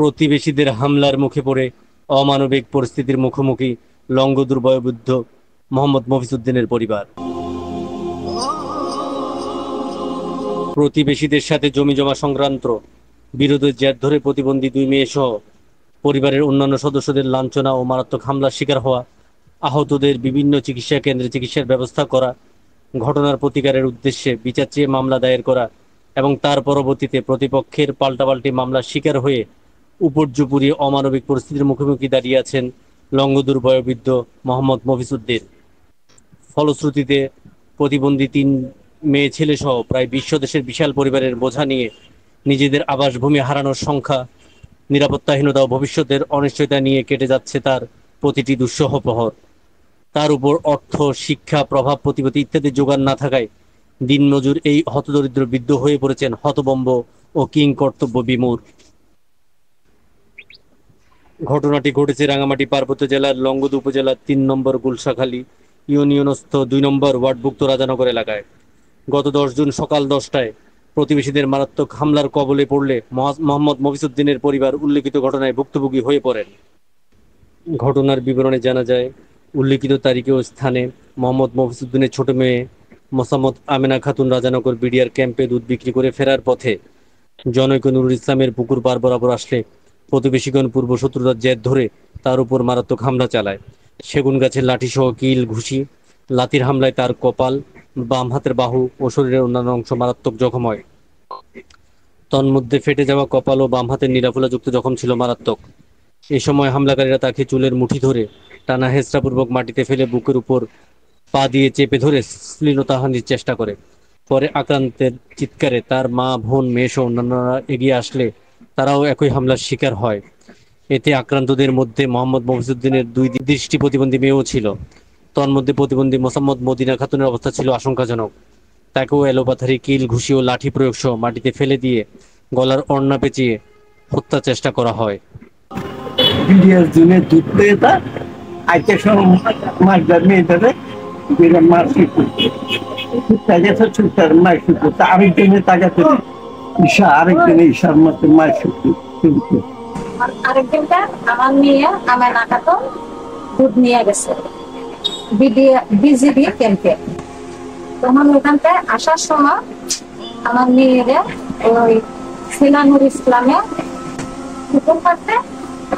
প্রতিবেশীদের হামলার মুখে পড়ে অমানবিক পরিস্থিতির মুখোমুখি লংগদুর বয়োবৃদ্ধ মোহাম্মদ মফিজউদ্দিনের পরিবার। প্রতিবেশীদের সাথে জমিজমা সংক্রান্ত বিরোধের জের ধরে প্রতিবন্ধী দুই মেয়ে সহ পরিবারের অন্যান্য সদস্যদের লাঞ্ছনা ও মারাত্মক হামলার শিকার হওয়া, আহতদের বিভিন্ন চিকিৎসা কেন্দ্রে চিকিৎসার ব্যবস্থা করা, ঘটনার প্রতিকারের উদ্দেশ্যে বিচার চেয়ে মামলা দায়ের করা এবং তার পরবর্তীতে প্রতিপক্ষের পাল্টাপাল্টি মামলার শিকার হয়ে উপর্যুপরি অমানবিক পরিস্থিতির মুখোমুখি দাঁড়িয়ে আছেন লংগদুর বয়োবৃদ্ধ মোহাম্মদ মফিজউদ্দিন। ফলশ্রুতিতে প্রতিবন্ধী তিন মেয়ে ছেলে সহ প্রায় ২০ সদস্যের বিশাল পরিবারের বোঝা নিয়ে নিজেদের আবাসভূমি হারানোর সংখ্যা, নিরাপত্তাহীনতা ও ভবিষ্যতের অনিশ্চয়তা নিয়ে কেটে যাচ্ছে তার প্রতিটি দুঃসহ প্রহর। তার উপর অর্থ, শিক্ষা, প্রভাব প্রতিপত্তি ইত্যাদি যোগান না থাকায় দিনমজুর এই হতদরিদ্র বৃদ্ধ হয়ে পড়েছেন হতবম্ব ও কিং কর্তব্য বিমূঢ়। ঘটনাটি ঘটেছে রাঙামাটি পার্বত্য জেলার লংগদু উপজেলার ৩ নম্বর গুলশাখালী ইউনিয়নস্থ ২ নম্বর ওয়ার্ডভুক্ত রাজানগর এলাকায়। গত ১০ জুন সকাল ১০টায় প্রতিবেশীদের মারাত্মক হামলার কবলে পড়লে মোহাম্মদ মফিজউদ্দিনের পরিবার উল্লেখিত ঘটনায় ভুক্তভোগী হয়ে পড়েন। ঘটনার বিবরণে জানা যায়, উল্লেখিত তারিখে ও স্থানে মোহাম্মদ মফিজউদ্দিনের ছোট মেয়ে মোসাম্মদ আমেনা খাতুন রাজানগর বিডিআর ক্যাম্পে দুধ বিক্রি করে ফেরার পথে জনৈক নুরুল ইসলামের পুকুর পার বরাবর আসলে প্রতিবেশীগণ পূর্ব শত্রুতার জের ধরে তার উপর মারাত্মক হামলা চালায়। সেগুন গাছের লাঠিসহ কিল, ঘুষি, লাঠির হামলায় তার কপাল, বাম হাতের বাহু ও শরীরের অন্যান্য অংশ মারাত্মক জখম হয়। তন্মধ্যে ফেটে যাওয়া কপাল ও বাম হাতের নিরাফুলাযুক্ত জখম ছিল মারাত্মক। এ সময় হামলাকারীরা তাকে চুলের মুঠি ধরে টানা হেঁচড়াপূর্বক মাটিতে ফেলে বুকের উপর পা দিয়ে চেপে ধরে শ্লীলতাহানির চেষ্টা করে। পরে আক্রান্তের চিৎকারে তার মা, বোন, মেয়েসহ অন্যান্যরা এগিয়ে আসলে তারাও একই হামলার শিকার হয়। এতে আক্রান্তদের মধ্যে মোহাম্মদ মফিজউদ্দিনের ২ দৃষ্টি প্রতিবন্ধী মেয়েও ছিল। তন্মধ্যে প্রতিবন্ধী মোসাম্মদ মদিনা খাতুনের অবস্থা ছিল আশঙ্কাজনক। তাকেও এলোপাথারি কিল, ঘুষি ও লাঠি প্রয়োগ সহ মাটিতে ফেলে দিয়ে গলার ওড়না পেঁচিয়ে হত্যা চেষ্টা করা হয়। বিডিআর জুনে দুধ পেয়ে তা আইতে মাছদার মেয়েটারে মাছ ছুটতে মাছ শুকতো, আরেকজনে তাকাতে ঈশা, আরেকজনে ঈশার মতো মাছ শুকতো। আরেকদিনটা আমার মেয়ে আমেনা খাতুন দুধ নিয়ে গেছে বিজিবি ক্যাম্পে। তখন ওখানটায় আসার সময় আমার মেয়েরে ওই নুরুল ইসলামে পুকুর পাড়তে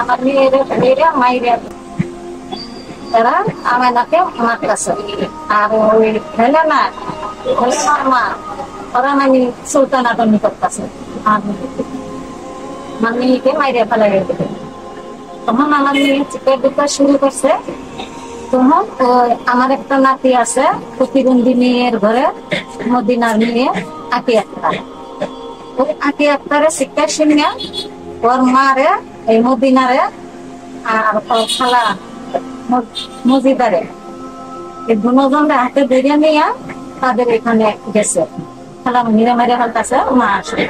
আমার মেয়েরে মাইরে এরা আমেনাকে মারতেছে। আর ওই হেলেনার মা ওরা মানে সুলতানাটনি করতেছে, আমার মেয়েকে মাইরে ফেলে রেখে। তখন আমার মেয়ে চিৎকার দিতে শুরু করছে। তখন আমার একটা নাতি আছে প্রতিবন্ধী মেয়ের ঘরে, মদিনার মেয়ে আঁকি আক্তার। ওই আঁকি আক্তারে চিৎকার শুনিয়া ওর মারে, এই মদিনারে আর ওর খালা মজিদারে, এই দুজনরে হাতে ধরিয়ে নিয়ে তাদের এখানে গেছে। খালা মেরে মেরে ফেলতেছে, মা আসে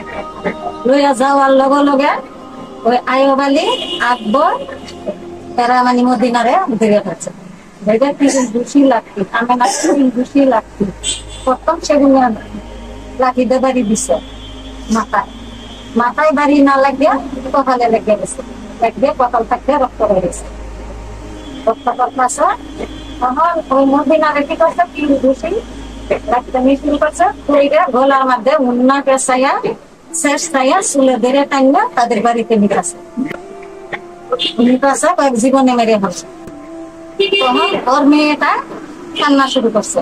লইয়া যাওয়ার লগে লগে ওই আয়ুব আলী, আকবর এরা মানে মদিনারে ধরে ফেলছে। ঘুষি লাগতি, আমি ঘুষি লাগতি। প্রথম সেগুলো লাঠি দিয়ে বাড়ি দিছে মাথায় বাড়ি না লাগিয়ে কপালে লেগে গেছে। একদিকে কপাল থাকতে রক্ত হয়ে গেছে, রক্ত করতেছে। তখন ওই মদিনারে কি করছে, কি ঘুষি লাগতে মিছিল করছে, গলার মধ্যে উন্না পেঁচাইয়া শেষ চাইয়া চুলে ধরে টাইনা তাদের বাড়িতে নিকাছে কয়েক জীবনে মেরে হচ্ছে। তখন ওর মেয়েটা কান্না শুরু করছে,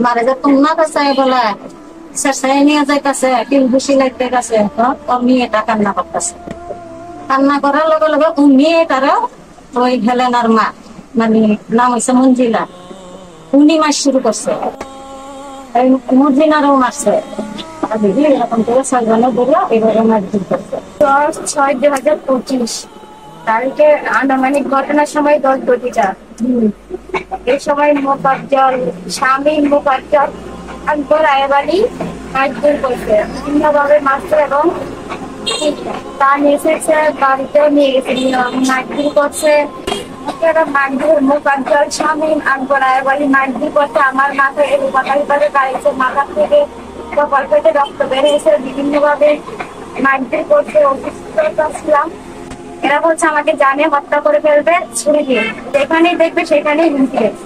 মারে যে তুমনা পেঁচাই বলে শেষাই নিয়ে যাইতেছে, কিল ঘুষি লাগতে গেছে। ওর মেয়েটা কান্না করতেছে। কান্না করার লগে লগে ও মেয়েটারও ওই হেলেনার মা, মানে নাম হয়েছে মঞ্জিলা, উনি মাস শুরু করছে। মর্জিনারও মারছে। এরকম করে ৬ জনের ধরে এভাবে মারধর করছে। ১০/৬/২০২৫ তারিখে আনুমানিক ঘটনার সময় ১০:২০ এই সময় মোফাজ্জল, স্বামী মোফাজ্জল আকবর আয়েব আলী মারধর করছে, বিভিন্নভাবে মারছে এবং তা নিয়ে এসেছে, বাড়িতেও নিয়ে গেছে, মারধর করছে। মোফাজ্জল, স্বামী আকবর আয়েব আলী মারধর করছে। আমার মাথায় এলোপাতাড়ি গাড়িতে, মাথা থেকে কপাল পেটে রক্ত বের হয়েছে, বিভিন্ন ভাবে মারধর করছে। অসুস্থতা ছিলাম, এরা বলছে আমাকে জানে হত্যা করে ফেলবে ছুরি দিয়ে, যেখানেই দেখবে সেখানেই হুমকি দেবে।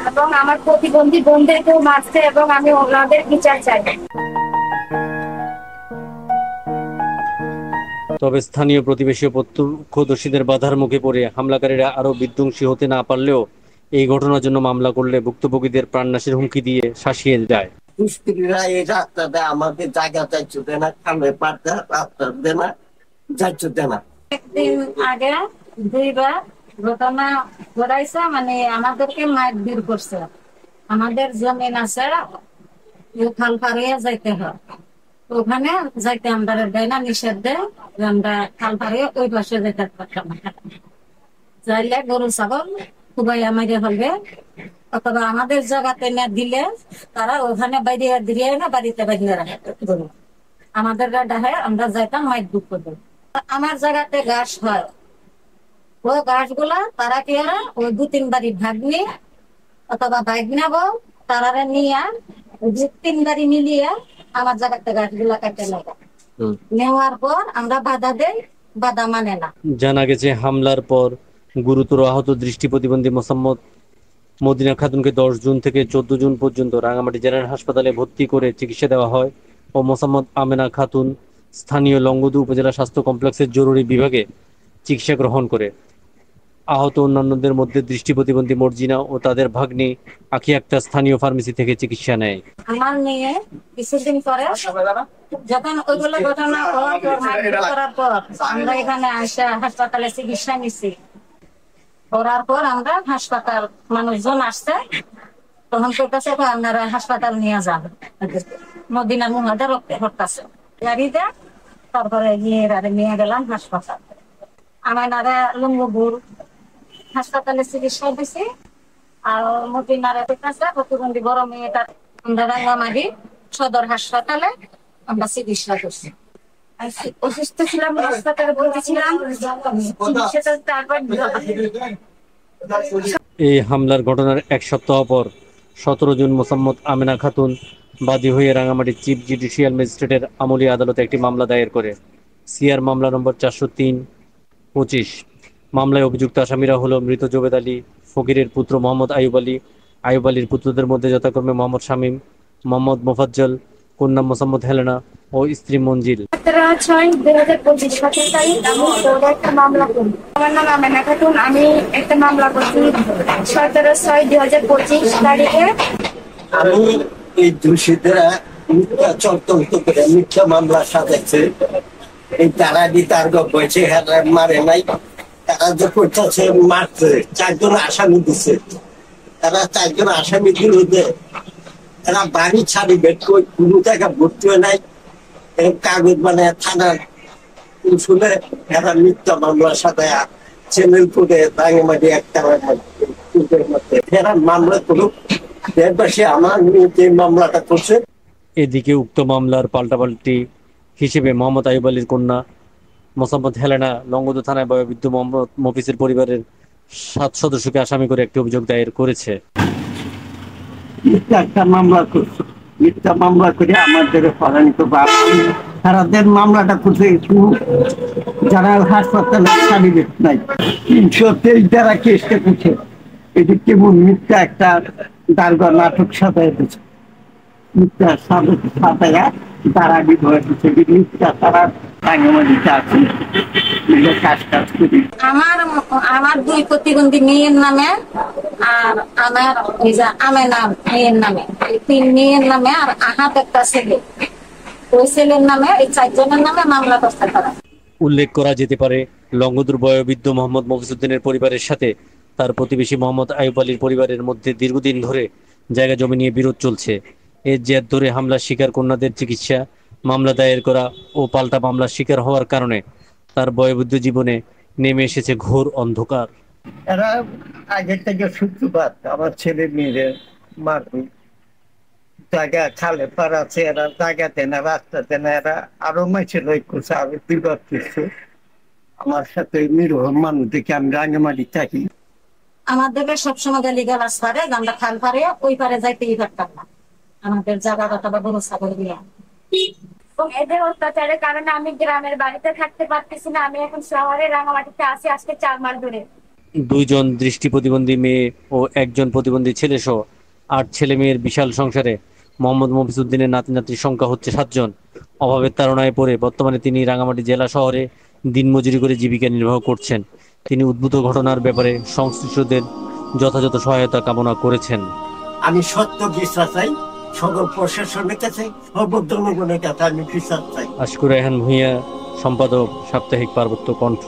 এবং আমার প্রতিবন্ধী বোনদেরকেও মারছে এবং আমি ওনাদের বিচার চাই। তবে স্থানীয় প্রতিবেশী ও প্রত্যক্ষদর্শীদের বাধার মুখে পড়ে হামলাকারীরা আরও বিধ্বংসী হতে না পারলেও এই ঘটনার জন্য মামলা করলে ভুক্তভোগীদের প্রাণনাশের হুমকি দিয়ে শাসিয়ে যায়। দুষ্কৃতীরা এই রাস্তাতে আমাকে জায়গা চাইছো দেয় না, খালে পাড়তে রাস্তা দেয় না, যাইছো দেয় না। একদিন আগে দুইবার ঘটনা ঘটাইছে, মানে আমাদেরকে মারধর করছে। আমাদের জমিন আছে, খাল পার হয়ে যাইতে হয়, ওখানে যাইতে আমরা দেয় না, নিষেধ দেয় যে আমরা খাল পার হয়ে ওই পাশে যেতে পারতাম না। যাইলে গরু ছাগল খুবই আমাদের হবে, অথবা আমাদের জায়গাতে না দিলে তারা ওখানে বাইরে দিয়ে না বাড়িতে বাইরে রাখে গরু। আমাদের ডাহে আমরা যাইতাম মাইক বুক করবো। আমার জায়গাতে ঘাস হয়, ওই ঘাসগুলা তারা কি হয় ওই 2-3 বাড়ি ভাগ নিয়ে অথবা বাইক নেবো, তারা নিয়ে ওই 2-3 বাড়ি মিলিয়ে আমার জায়গাতে ঘাসগুলা কাটে নেবো। নেওয়ার পর আমরা বাধা দেই, বাধা মানে না। জানা গেছে হামলার পর গুরুতর আহত দৃষ্টি প্রতিবন্ধী মোসাম্মদ মদিনা খাতুনকে 10 জুন থেকে 14 জুন পর্যন্ত রাঙামাটি জেনারেল হাসপাতালে ভর্তি করে চিকিৎসা দেওয়া হয় ও মোসাম্মদ আমেনা খাতুন স্থানীয় লংগদু উপজেলা স্বাস্থ্য কমপ্লেক্সের জরুরি বিভাগে চিকিৎসা গ্রহণ করে। আহত অন্যান্যদের মধ্যে দৃষ্টি প্রতিবন্ধী মর্জিনা ও তাদের ভাগ্নি আখি আক্তার স্থানীয় ফার্মেসি থেকে চিকিৎসা নেয়। আমার মেয়ে কিছুদিন পরে যখন ওইগুলো ঘটনা করার পর আমরা এখানে আসা হাসপাতালে চিকিৎসা নিছি। করার পর আমরা হাসপাতাল মানুষজন আসছে, তখন করতেছে আপনারা হাসপাতাল নিয়ে যান, মদিনার মুহাদের হরতাছে গাড়িতে। তারপরে নিয়ে গেলাম হাসপাতাল। আমার নারে লুঙ্গুপুর হাসপাতালে চিকিৎসা দিছি, আর মদিনারে আছে প্রতিবন্ধী বড় মেয়েটা আমরা রাঙ্গামাটি সদর হাসপাতালে আমরা চিকিৎসা করছি। অসুস্থ ছিলাম, হাসপাতালে ভর্তি ছিলাম, চিকিৎসাটা তারপর এই হামলার ঘটনার 1 সপ্তাহ পর 17 জুন মোসাম্মদ আমেনা খাতুন বাদী হয়ে রাঙামাটি চিফ জুডিশিয়াল ম্যাজিস্ট্রেটের আমলি আদালতে একটি মামলা দায়ের করে। সিআর মামলা নম্বর 403/25। মামলায় অভিযুক্ত আসামিরা হলো মৃত জোবেদ আলী, ফকিরের পুত্র মোহাম্মদ আইয়ুব আলী, আইয়ুব আলীর পুত্রদের মধ্যে যথাক্রমে মোহাম্মদ শামীম, মোহাম্মদ মোফাজ্জল, কন্যা মোসাম্মদ হেলেনা ও স্ত্রী মঞ্জিল। 17/6/2025 তারিখ আমি একটা মামলা করি। আমার নাম আমেনা খাতুন। আমি একটা মামলা করছি 17/6/2025 তারিখে। আমি এই দোষীরা মিথ্যা চক্রান্ত করে মিথ্যা মামলা সাজাচ্ছে। এই তারা তার গপ্পছে হেরা মারে নাই, তারা যে করতেছে মারছে, 4 জন আসামি দিছে। তারা 4 জন আসামি দিল যে এরা বাড়ি ছাড়ি বেট করে কোনো জায়গা ভর্তি হয় নাই, কাগজ মানে থানার শুনে এরা মিথ্যা মামলা সাথে চ্যানেল করে রাঙামাটি একটা মধ্যে এরা মামলা করুক। দেশবাসী আমার যে মামলাটা করছে। এদিকে উক্ত মামলার পাল্টাপাল্টি হিসেবে মোহাম্মদ আইয়ুব আলীর কন্যা মোসাম্মদ হেলেনা লংগদু থানায় বয়োবৃদ্ধ মোহাম্মদ মফিজের পরিবারের 7 সদস্যকে আসামি করে একটি অভিযোগ দায়ের করেছে। একটা মামলা করছে, মিথ্যা মামলা করে আমাদের পরানিত তারাদের মামলাটা করছে যারা হাসপাতালে সার্টিফিকেট নাই। 323 দ্বারা কেসটা করছে। এটি কেমন মিথ্যা একটা দারগা নাটক সাজায় দিচ্ছে, মিথ্যা সাজায়া তারা বিধবা দিচ্ছে, মিথ্যা তারা রাঙামাটিতে আছে কাজ করি। আমার 2 প্রতিবন্ধী মেয়ের নামে আর আমার ওই যে আমেনা মেয়ের নামে, 3 মেয়ের নামে আর আহাত একটা ছেলে, ওই ছেলের নামে এই 4 জনের নামে মামলা করতে পারে। উল্লেখ করা যেতে পারে লংগদুর বয়োবৃদ্ধ মোহাম্মদ মফিজউদ্দিনের পরিবারের সাথে তার প্রতিবেশী মোহাম্মদ আইয়ুব আলীর পরিবারের মধ্যে দীর্ঘদিন ধরে জায়গা জমি নিয়ে বিরোধ চলছে। এর জের ধরে হামলার শিকার কন্যাদের চিকিৎসা, মামলা দায়ের করা ও পাল্টা মামলার শিকার হওয়ার কারণে তার বয়োবৃদ্ধ জীবনে নেমে এসেছে ঘোর অন্ধকার। এরা আগে থেকে সূত্রপাত আমার ছেলে মেয়েদের মারবে, জায়গা খালে পাড়াচ্ছে, এরা জায়গাতে না রাস্তাতে না, এরা আরো মাইছে লক্ষ্য করছে, আরো বিপদ করছে। আমার সাথে নিরহ মানুষ দেখে আমি রাঙামাটি থাকি। আমাদের সবসময় গালিগালাজ পারে, আমরা খাল পারে ওই পারে যাইতেই পারতাম না, আমাদের জায়গা কথা বা গরু ছাগল দিয়া। এবং এদের অত্যাচারের কারণে আমি গ্রামের বাড়িতে থাকতে পারতেছি না। আমি এখন শহরে রাঙামাটিতে আছি আজকে 4 মাস ধরে। দুইজন দৃষ্টি প্রতিবন্ধী মেয়ে ও একজন প্রতিবন্ধী ছেলে সহ 8 ছেলে মেয়ের বিশাল সংসারে মোহাম্মদ মফিজউদ্দিনের নাতি নাতনির সংখ্যা হচ্ছে 7 জন। অভাবের তাড়নায় পড়ে বর্তমানে তিনি রাঙামাটি জেলা শহরে দিনমজুরি করে জীবিকা নির্বাহ করছেন। তিনি উদ্ভূত ঘটনার ব্যাপারে সংশ্লিষ্টদের যথাযথ সহায়তা কামনা করেছেন। আমি সত্য বিচার চাই, সকল প্রশাসনের কাছে, সর্বজনগণের কাছে আমি বিচার চাই। আশকুর রেহান ভূঁইয়া, সম্পাদক, সাপ্তাহিক পার্বত্য কণ্ঠ।